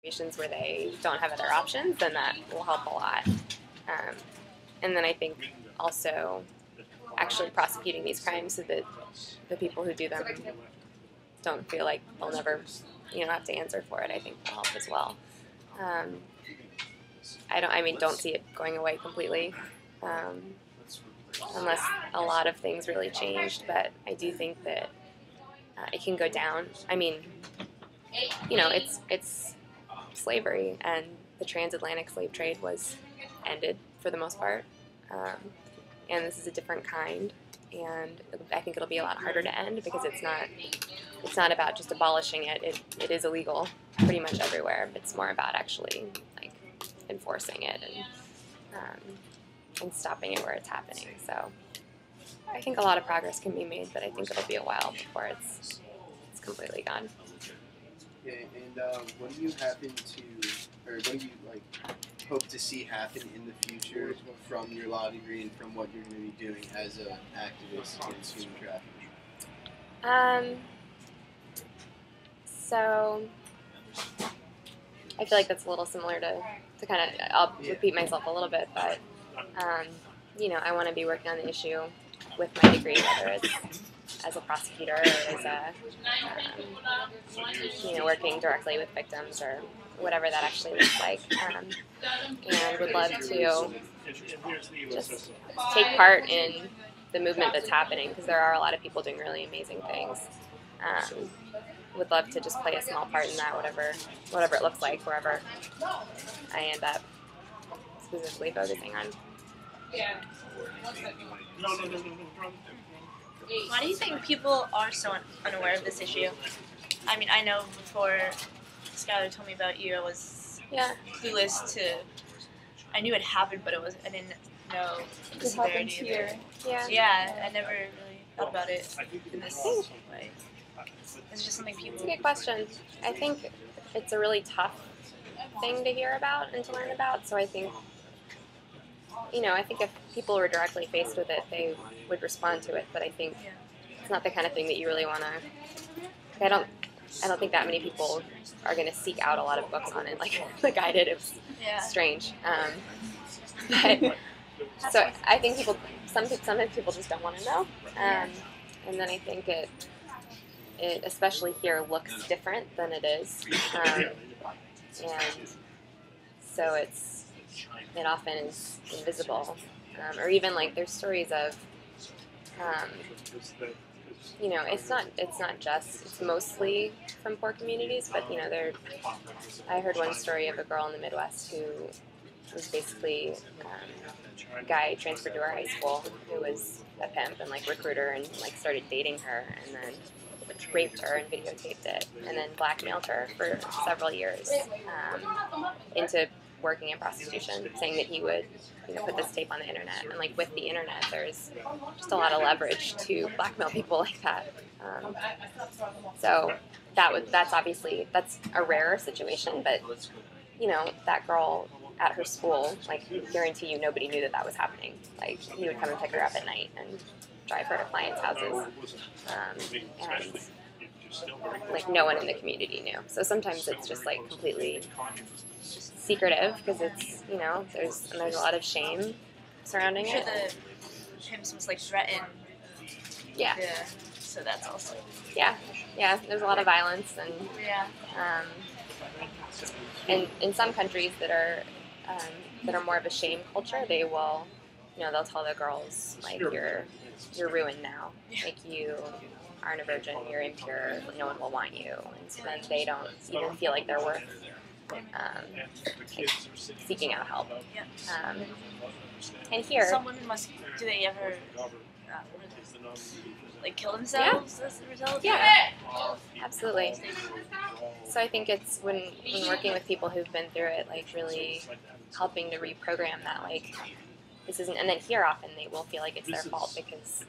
situations where they don't have other options, then that will help a lot. And then I think also actually prosecuting these crimes so that the people who do them don't feel like they'll never, have to answer for it, I think will help as well. Don't see it going away completely, unless a lot of things really changed, but I do think that it can go down. I mean, it's slavery, and the transatlantic slave trade was ended for the most part, and this is a different kind, and I think it'll be a lot harder to end because it's not about just abolishing it. It is illegal pretty much everywhere. It's more about actually like enforcing it and stopping it where it's happening. So I think a lot of progress can be made, but I think it'll be a while before it's completely gone. Okay, and what do you what do you hope to see happen in the future from your law degree and from what you're going to be doing as an activist against human trafficking? So I feel like that's a little similar to kind of, I'll repeat myself a little bit, but I want to be working on the issue with my degree, whether it's as a prosecutor or as working directly with victims or whatever that actually looks like, and would love to just take part in the movement that's happening, because there are a lot of people doing really amazing things. Would love to just play a small part in that, whatever it looks like, wherever I end up specifically focusing on. Why do you think people are so unaware of this issue? I mean, I know before Skylar told me about you, I was clueless to. I knew it happened, but I didn't know the severity of it. Yeah, I never really thought about it in this way. It's just something people. It's a good question. I think it's a really tough thing to hear about and to learn about. So I think, if people were directly faced with it, they would respond to it. But I think it's not the kind of thing that you really want to. I don't think that many people are going to seek out a lot of books on it like I did. It was strange. But so I think sometimes people just don't want to know. And then I think it especially here looks different than it is. And so it often is invisible. Or even there's stories of it's mostly from poor communities, but I heard one story of a girl in the Midwest who was basically a guy transferred to our high school who was a pimp and recruiter and started dating her and then raped her and videotaped it and then blackmailed her for several years into working in prostitution, saying that he would put this tape on the internet. And with the internet, there's just a lot of leverage to blackmail people like that. So that's a rarer situation, but that girl at her school, guarantee you nobody knew that was happening. He would come and pick her up at night and drive her to clients' houses, and no one in the community knew. So sometimes it's just completely secretive because it's there's a lot of shame surrounding it. The pimps was threatened. Yeah. So that's also. Yeah. There's a lot of violence and in some countries that are more of a shame culture, they will, they'll tell the girls you're ruined now, you aren't a virgin, you're impure, no one will want you, and so then they don't even feel like they're worth seeking out help. And here, do they ever kill themselves as a result? Yeah, absolutely. So I think it's when working with people who've been through it, really helping to reprogram that, this isn't, and then here often they will feel like it's their fault because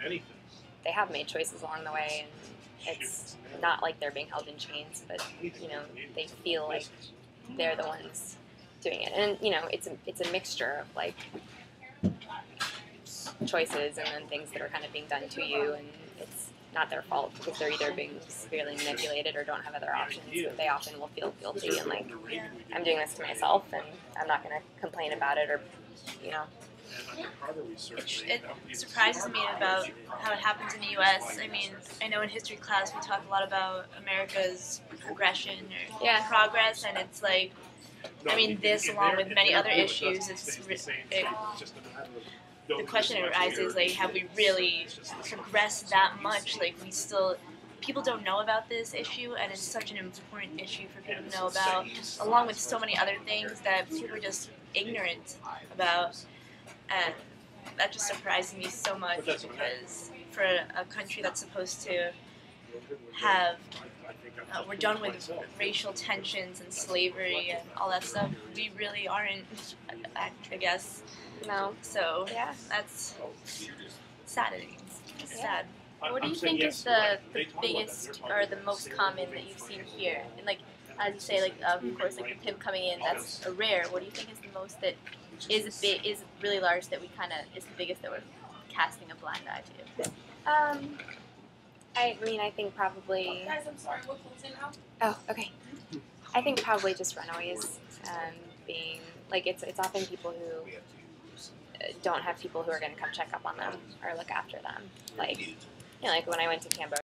they have made choices along the way, and it's not like they're being held in chains, but they feel like they're the ones doing it, and it's a mixture of choices and then things that are kind of being done to you, and not their fault because they're either being severely manipulated or don't have other options, but they often will feel guilty and like, I'm doing this to myself and I'm not going to complain about it or, you know. It surprises me about how it happens in the U.S. I mean, I know in history class we talk a lot about America's progression or progress, and it's like, I mean, this along with many other issues, the question arises, like, have we really progressed that much? Like, we still, people don't know about this issue, and it's such an important issue for people to know about, along with so many other things that people are just ignorant about, and that just surprises me so much, because for a country that's supposed to have, we're done with racial tensions and slavery and all that stuff, we really aren't, I guess. No. So that's saddening. It's sad. What do you think is the biggest or the most common that you've seen here? And like, as you say, like of course, like the pimp coming in, that's a rare. What do you think is the most that is really large that we kind of is the biggest that we're casting a blind eye to? I mean, I think probably. Guys, I'm sorry. We're closing now. Oh, okay. I think probably just runaways being like it's often people who don't have people who are going to come check up on them or look after them. Like, you know, like when I went to Cambodia.